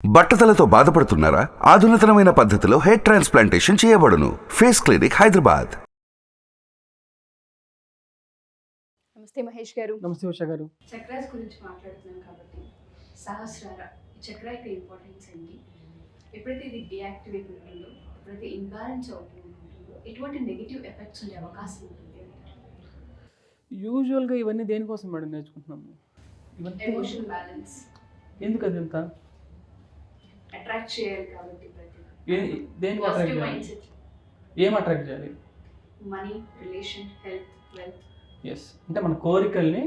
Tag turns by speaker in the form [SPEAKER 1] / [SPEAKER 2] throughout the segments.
[SPEAKER 1] బట్టతలతో బాధపడుతున్నారా? ఆధునితనమైన పద్ధతిలో hair transplantation చేయబడును. Face clinic, Hyderabad.
[SPEAKER 2] నమస్తే మహేష్ గారు.
[SPEAKER 3] నమస్తే ఉషా గారు.
[SPEAKER 4] చక్రాస్ గురించి మాట్లాడుతున్నాం కాబట్టి సహస్రార ఈ చక్ర యొక్క ఇంపార్టెన్స్ ఏంటి? ఎప్పుడైతే ఇది డియాక్టివేట్ ఉంటుందో, ఎప్పుడైతే ఇన్బ్యాలెన్స్ ఉంటుందో ఎటువంటి నెగిటివ్ ఎఫెక్ట్స్ ఉండే అవకాశం ఉంటుంది?
[SPEAKER 3] యూజువల్గా ఇవన్నీ దేనికోసం మేడం నేర్చుకుంటున్నాము? ఇవన్నీ
[SPEAKER 4] ఎమోషన్ బ్యాలెన్స్
[SPEAKER 3] ఎందుకు అది ఎంత
[SPEAKER 4] అట్రాక్ట్ చేయాలి కాబట్టి
[SPEAKER 3] దేనికి అట్రాక్ట్ చేయాలి? ఏం అట్రాక్ట్ చేయాలి?
[SPEAKER 4] Money, relation, health, wealth.
[SPEAKER 3] Yes, అంటే మన కోరికల్ని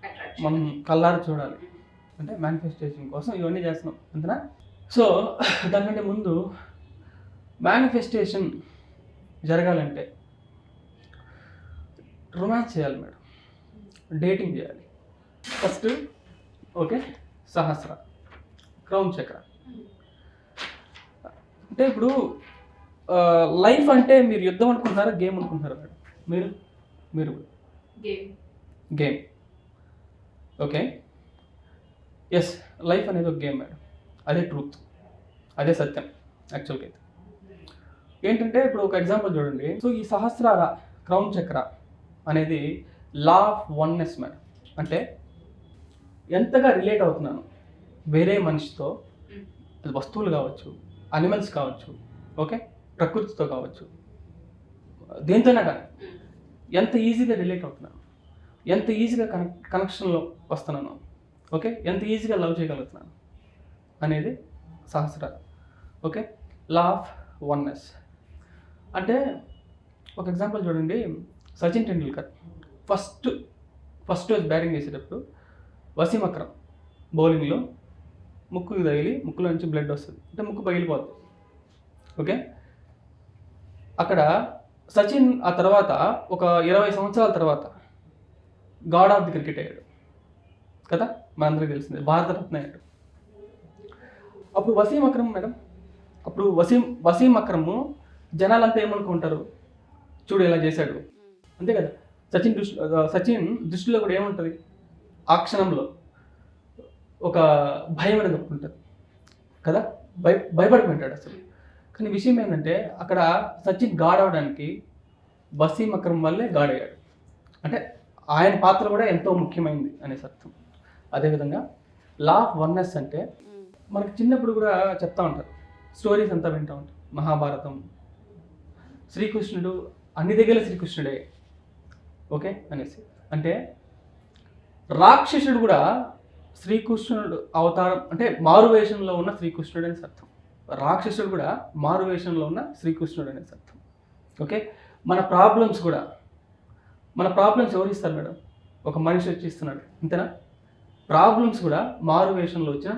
[SPEAKER 4] అట్రాక్ట్
[SPEAKER 3] మనం కళ్ళారా చూడాలి. అంటే మేనిఫెస్టేషన్ కోసం ఇవన్నీ చేస్తున్నాం అంతేనా? సో దానికంటే ముందు మేనిఫెస్టేషన్ జరగాలంటే రొమాన్స్ చేయాలి మేడం, డేటింగ్ చేయాలి ఫస్ట్. ఓకే, సహస్ర క్రౌన్ చక్ర అంటే ఇప్పుడు లైఫ్ అంటే మీరు యుద్ధం అనుకుంటున్నారా, గేమ్ అనుకుంటున్నారా మేడం? మీరు గేమ్. ఓకే, ఎస్, లైఫ్ అనేది ఒక గేమ్ మేడం. అదే ట్రూత్, అదే సత్యం యాక్చువల్గా అయితే. ఏంటంటే ఇప్పుడు ఒక ఎగ్జాంపుల్ చూడండి. సో ఈ సహస్రార క్రౌన్ చక్ర అనేది లా ఆఫ్ వన్నెస్ మేడం. అంటే ఎంతగా రిలేట్ అవుతున్నాను వేరే మనిషితో, అది వస్తువులు కావచ్చు, అనిమల్స్ కావచ్చు, ఓకే, ప్రకృతితో కావచ్చు, దేంతోనే కానీ ఎంత ఈజీగా రిలేట్ అవుతున్నాను, ఎంత ఈజీగా కనెక్షన్లో వస్తున్నాను, ఓకే, ఎంత ఈజీగా లవ్ చేయగలుగుతున్నాను అనేది సహస్రార. Okay, law of oneness. అంటే ఒక ఎగ్జాంపుల్ చూడండి. సచిన్ టెండూల్కర్ ఫస్ట్ రోజు బ్యాటింగ్ చేసేటప్పుడు వసీం అక్రమ్ బౌలింగ్లో ముక్కుకి తగిలి ముక్కులో నుంచి బ్లడ్ వస్తుంది, అంటే ముక్కు పగిలిపోతుంది. ఓకే, అక్కడ సచిన్ ఆ తర్వాత ఒక 20 సంవత్సరాల తర్వాత గాడ్ ఆఫ్ ది క్రికెట్ అయ్యాడు కదా, మనందరికీ తెలిసిందే, భారతరత్న అయ్యాడు. అప్పుడు వసీం అక్రమ్ మేడం, అప్పుడు వసీం అక్రమ్ జనాలంతా ఏమనుకుంటారు, చూడు ఎలా చేశాడు, అంతే కదా. సచిన్ దృష్టిలో కూడా ఏముంటుంది, ఆ క్షణంలో ఒక భయం అనేది ఉంటుంది కదా, భయపడిపోయింటాడు అసలు. కానీ విషయం ఏంటంటే అక్కడ సచిన్ గాడ్ అవడానికి వసీం అక్రమ్ వల్లే గాడ్ అయ్యాడు. అంటే ఆయన పాత్ర కూడా ఎంతో ముఖ్యమైనది అనేసి అర్థం. అదేవిధంగా లా ఆఫ్ వన్నెస్ అంటే మనకి చిన్నప్పుడు కూడా చెప్తా ఉంటారు, స్టోరీస్ అంతా వింటూ ఉంటాం. మహాభారతం, శ్రీకృష్ణుడు అన్ని దగ్గర శ్రీకృష్ణుడే, ఓకే అనేసి. అంటే రాక్షసుడు కూడా శ్రీకృష్ణుడు అవతారం, అంటే మారువేషంలో ఉన్న శ్రీకృష్ణుడు అనేసి అర్థం. రాక్షసుడు కూడా మారువేషంలో ఉన్న శ్రీకృష్ణుడు అనేసి అర్థం. ఓకే, మన ప్రాబ్లమ్స్ ఎవరు ఇస్తారు మేడం? ఒక మనిషి వచ్చి ఇస్తున్నాడు, అంతేనా? ప్రాబ్లమ్స్ కూడా మారువేషంలో వచ్చిన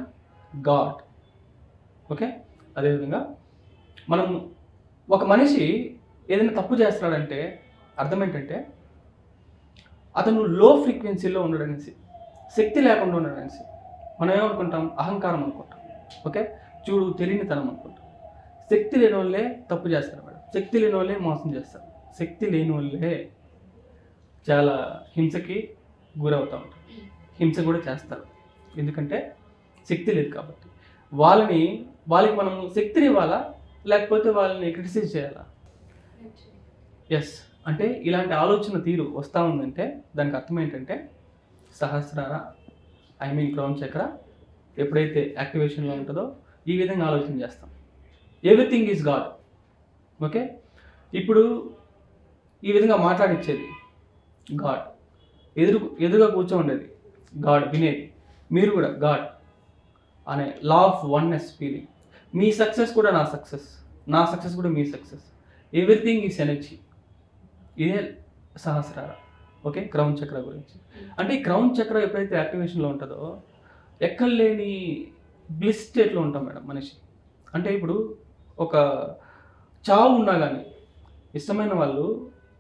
[SPEAKER 3] గాడ్. ఓకే, అదేవిధంగా మనం ఒక మనిషి ఏదైనా తప్పు చేస్తున్నాడంటే అర్థం ఏంటంటే అతను లో ఫ్రీక్వెన్సీలో ఉండడనేసి, శక్తి లేకుండా ఉండడనేసి. మనం ఏమనుకుంటాం? అహంకారం అనుకుంటాం. ఓకే, చూడు తెలియనితనం అనుకుంటాం. శక్తి లేని వాళ్ళే తప్పు చేస్తారు మేడం, శక్తి లేని వాళ్ళే మోసం చేస్తారు, శక్తి లేని వాళ్ళే చాలా హింసకి గురవుతూ ఉంటారు, హింస కూడా చేస్తారు. ఎందుకంటే శక్తి లేదు కాబట్టి. వాళ్ళకి మనం శక్తిని ఇవ్వాలా, లేకపోతే వాళ్ళని క్రిటిసైజ్ చేయాలా? ఎస్, అంటే ఇలాంటి ఆలోచన తీరు వస్తూ ఉందంటే దానికి అర్థం ఏంటంటే సహస్రార క్రౌన్ చక్ర ఎప్పుడైతే యాక్టివేషన్లో ఉంటుందో ఈ విధంగా ఆలోచన చేస్తాం. Everything is God. ఓకే, ఇప్పుడు ఈ విధంగా మాట్లాడిచ్చేది గాడ్, ఎదురుగా కూర్చోండేది గాడ్, వినేది మీరు కూడా గాడ్ అనే లా of oneness feeling. Me success కూడా నా సక్సెస్ కూడా మీ సక్సెస్. Everything is energy. ఇదే సహస్రార. ఓకే, క్రౌన్ చక్ర గురించి. అంటే ఈ క్రౌన్ చక్ర ఎప్పుడైతే యాక్టివేషన్లో ఉంటుందో ఎక్కడ లేని బ్లిస్ స్టేట్లో ఉంటాం మేడం మనిషి. అంటే ఇప్పుడు ఒక చావు ఉన్నా కానీ ఇష్టమైన వాళ్ళు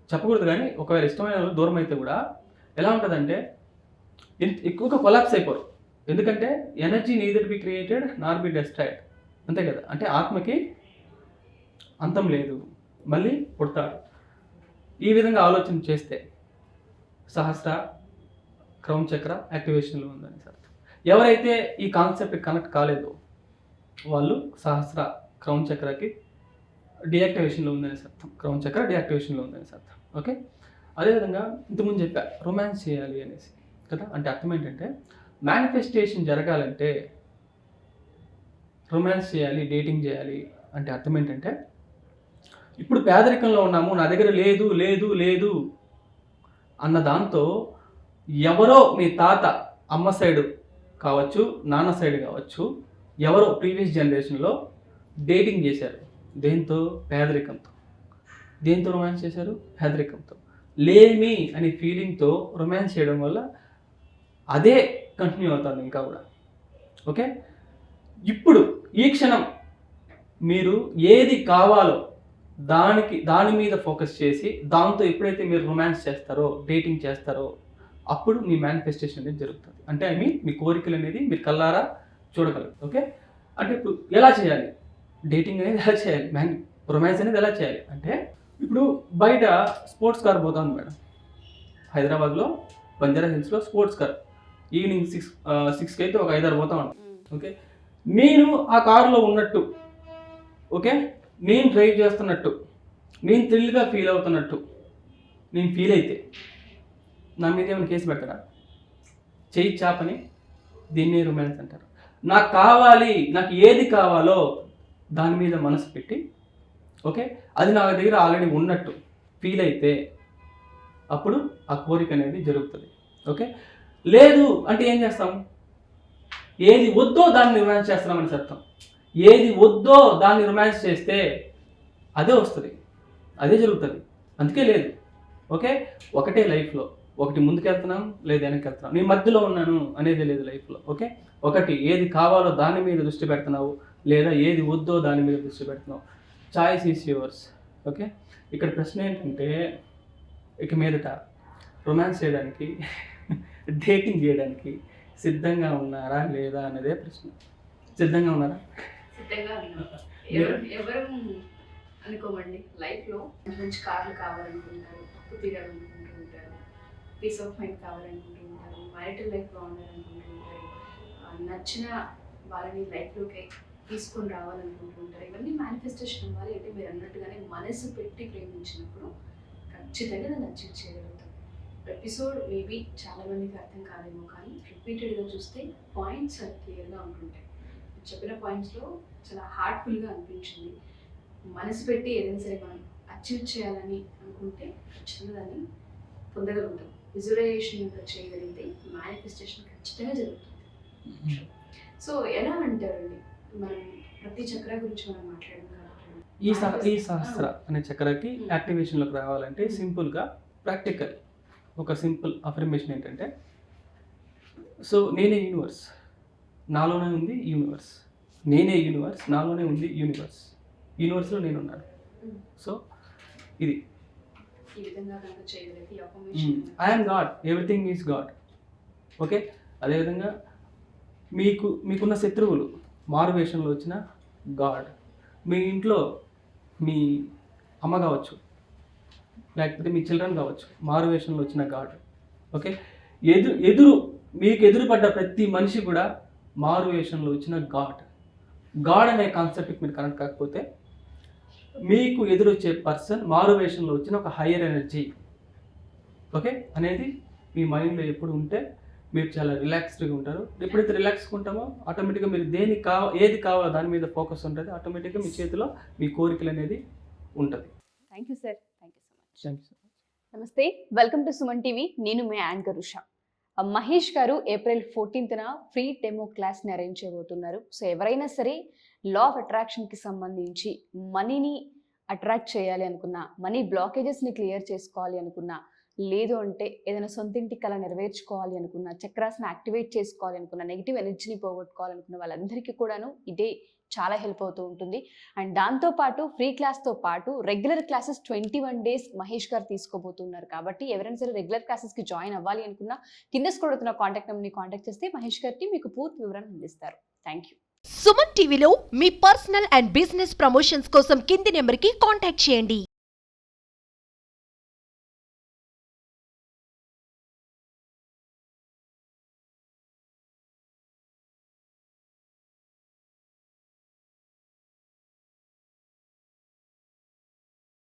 [SPEAKER 3] చెప్పకూడదు, కానీ ఒకవేళ ఇష్టమైన వాళ్ళు దూరం అయితే కూడా ఎలా ఉంటుందంటే ఎక్కువగా కొలాప్స్ అయిపోరు. ఎందుకంటే energy neither be created Nar B destroyed, అంతే కదా. అంటే ఆత్మకి అంతం లేదు, మళ్ళీ పుడతాడు. ఈ విధంగా ఆలోచన చేస్తే సహస్ర క్రౌన్ చక్ర యాక్టివేషన్లో ఉందని అర్థం. ఎవరైతే ఈ కాన్సెప్ట్ కనెక్ట్ కాలేదో వాళ్ళు సహస్ర క్రౌన్ చక్రకి డియాక్టివేషన్లో ఉందనేసి అర్థం. క్రౌన్ చక్ర డియాక్టివేషన్లో ఉందనేసి అర్థం. ఓకే, అదేవిధంగా ఇంతకుముందు చెప్పా రొమాన్స్ చేయాలి అనేసి కదా. అంటే అర్థం ఏంటంటే మేనిఫెస్టేషన్ జరగాలంటే రొమాన్స్ చేయాలి, డేటింగ్ చేయాలి అంటే అర్థం ఏంటంటే ఇప్పుడు పేదరికంలో ఉన్నాము, నా దగ్గర లేదు లేదు లేదు అన్న దాంతో ఎవరో మీ తాత అమ్మ సైడు కావచ్చు, నాన్న సైడ్ కావచ్చు, ఎవరో ప్రీవియస్ జనరేషన్లో డేటింగ్ చేశారు. దేంతో? పేదరికంతో. దేంతో రొమాన్స్ చేశారు? పేదరికంతో. లేమి అనే ఫీలింగ్తో రొమాన్స్ చేయడం వల్ల అదే కంటిన్యూ అవుతుంది ఇంకా కూడా. ఓకే, ఇప్పుడు ఈ క్షణం మీరు ఏది కావాలో దాని మీద ఫోకస్ చేసి దాంతో ఎప్పుడైతే మీరు రొమాన్స్ చేస్తారో, డేటింగ్ చేస్తారో అప్పుడు మీ మేనిఫెస్టేషన్ అనేది జరుగుతుంది. అంటే మీ కోరికలు అనేది మీరు కల్లారా చూడగలరు. ఓకే, అంటే ఇప్పుడు ఎలా చేయాలి డేటింగ్ అనేది, ఎలా చేయాలి రొమాన్స్ అనేది ఎలా చేయాలి అంటే, ఇప్పుడు బయట స్పోర్ట్స్ కార్ పోతుంది మేడం, హైదరాబాద్లో బంజారా హిల్స్లో స్పోర్ట్స్ కార్ ఈవినింగ్ 6కి అయితే ఒక 5-6 పోతా ఉంటాం. ఓకే, నేను ఆ కారులో ఉన్నట్టు, ఓకే, నేను డ్రైవ్ చేస్తున్నట్టు, నేను థ్రిల్గా ఫీల్ అవుతున్నట్టు నేను ఫీల్ అయితే నా మీద ఏమైనా కేసు పెడతారా? చెయ్యి చాపని దీన్ని రొమాన్స్ అంటారు. నాకు కావాలి, నాకు ఏది కావాలో దాని మీద మనసు పెట్టి, ఓకే, అది నా దగ్గర ఆల్రెడీ ఉన్నట్టు ఫీల్ అయితే అప్పుడు ఆ కోరిక అనేది జరుగుతుంది. ఓకే, లేదు అంటే ఏం చేస్తాం? ఏది వద్దో దాన్ని రొమాన్స్ చేస్తున్నామని అర్థం. ఏది వద్దో దాన్ని రొమాన్స్ చేస్తే అదే వస్తుంది, అదే జరుగుతుంది. అందుకే లేదు. ఓకే, ఒకటే లైఫ్లో, ఒకటి ముందుకెళ్తున్నాం లేదా వెనక్కి వెళ్తున్నాం, నేను మధ్యలో ఉన్నాను అనేది లేదు లైఫ్లో. ఓకే, ఒకటి ఏది కావాలో దాని మీద దృష్టి పెడుతున్నావు, లేదా ఏది వద్దో దాని మీద దృష్టి పెడుతున్నావు. Choice is yours. ఓకే, ఇక్కడ ప్రశ్న ఏంటంటే ఇక మీదట రొమాన్స్ చేయడానికి డేటింగ్ చేయడానికి సిద్ధంగా ఉన్నారా లేదా అనేదే ప్రశ్న. సిద్ధంగా ఉన్నారా?
[SPEAKER 4] సిద్ధంగా ఉన్నాం. ఎవరు అనుకోమండి, లైఫ్లో మంచి కార్లు కావాలనుకుంటారు, అప్పు తీరాలనుకుంటూ ఉంటారు, పీస్ ఆఫ్ మైండ్ కావాలనుకుంటూ ఉంటారు, మ్యారిటల్ లైఫ్ బాగుండాలనుకుంటూ ఉంటారు, నచ్చిన వాళ్ళని లైఫ్లోకి తీసుకొని రావాలనుకుంటూ ఉంటారు. ఇవన్నీ మేనిఫెస్టేషన్ అవ్వాలి అంటే మీరు అన్నట్టుగానే మనసు పెట్టి ప్రేమించినప్పుడు ఖచ్చితంగా దాన్ని అచీవ్ చేయగలుగుతాం. ఎపిసోడ్ మేబీ చాలా మందికి అర్థం కాదేమో, కానీ రిపీటెడ్గా చూస్తే పాయింట్స్ అది క్లియర్గా ఉంటుంటాయి. చెప్పిన పాయింట్స్లో చాలా హార్ట్ఫుల్గా అనిపించింది. మనసు పెట్టి ఏదైనా సరే మనం అచీవ్ చేయాలని అనుకుంటే ఖచ్చితంగా దాన్ని పొందగలుగుతాం. విజువలైజేషన్ చేయగలిగితే మేనిఫెస్టేషన్ ఖచ్చితంగా జరుగుతుంది. సో ఎలా అంటారండి, మనం ప్రతి చక్ర గురించి మనం మాట్లాడడం
[SPEAKER 3] ఈ సహస్ర అనే చక్రకి యాక్టివేషన్లోకి రావాలంటే సింపుల్గా ప్రాక్టికల్ ఒక సింపుల్ అఫర్మేషన్ ఏంటంటే, సో నేనే యూనివర్స్, నాలోనే ఉంది యూనివర్స్, నేనే యూనివర్స్, నాలోనే ఉంది యూనివర్స్, యూనివర్స్లో నేనున్నాను. సో ఇది I'm God, everything is God. Okay, అదేవిధంగా మీకున్న శత్రువులు మారువేషంలో వచ్చిన గాడ్, మీ ఇంట్లో మీ అమ్మ కావచ్చు, లేకపోతే మీ చిల్డ్రన్ కావచ్చు, మారువేషంలో వచ్చిన గాడ్. ఓకే, మీకు ఎదురుపడ్డ ప్రతి మనిషి కూడా మారువేషంలో వచ్చిన గాడ్ అనే కాన్సెప్ట్కి మీరు కనెక్ట్ కాకపోతే మీకు ఎదురొచ్చే పర్సన్ మారువేషంలో వచ్చిన ఒక హయ్యర్ ఎనర్జీ, ఓకే, అనేది మీ మైండ్లో ఎప్పుడు ఉంటే మీరు చాలా రిలాక్స్డ్గా ఉంటారు. ఎప్పుడైతే రిలాక్స్గా ఉంటామో ఆటోమేటిక్గా మీరు ఏది కావాలో దాని మీద ఫోకస్ ఉంటుంది. ఆటోమేటిక్గా మీ చేతిలో మీ కోరికలు అనేది ఉంటుంది.
[SPEAKER 2] Thank you sir, thank you so much.
[SPEAKER 3] Thank you.
[SPEAKER 2] నమస్తే, వెల్కమ్ టు సుమన్ టీవీ. నేను మీ యాంకర్ ఉషా. మహేష్ గారు April 14th ఫ్రీ డెమో క్లాస్ని అరేంజ్ చేయబోతున్నారు. సో ఎవరైనా సరే లా ఆఫ్ అట్రాక్షన్కి సంబంధించి మనీని అట్రాక్ట్ చేయాలి అనుకున్నా, మనీ బ్లాకేజెస్ని క్లియర్ చేసుకోవాలి అనుకున్నా, లేదు అంటే ఏదైనా సొంత ఇంటి కళ నెరవేర్చుకోవాలి అనుకున్నా, చక్రాస్ని యాక్టివేట్ చేసుకోవాలి అనుకున్నా, నెగిటివ్ ఎనర్జీని పోగొట్టుకోవాలనుకున్న వాళ్ళందరికీ కూడాను ఇదే చాలా హెల్ప్ అవుతూ ఉంటుంది. అండ్ దాంతోపాటు ఫ్రీ క్లాస్తో పాటు రెగ్యులర్ క్లాసెస్ 21 days మహేష్ గారు తీసుకోబోతున్నారు. కాబట్టి ఎవరైనా సరే రెగ్యులర్ క్లాసెస్కి జాయిన్ అవ్వాలి అనుకున్నా కింద స్క్రోల్ అవుతున్న కాంటాక్ట్ నెంబర్ని కాంటాక్ట్ చేస్తే మహేష్ గారికి మీకు పూర్తి వివరాలు అందిస్తారు. Thank you.
[SPEAKER 5] సుమన్ టీవీలో మీ పర్సనల్ అండ్ బిజినెస్ ప్రమోషన్స్ కోసం కింది నెంబర్కి కాంటాక్ట్ చేయండి.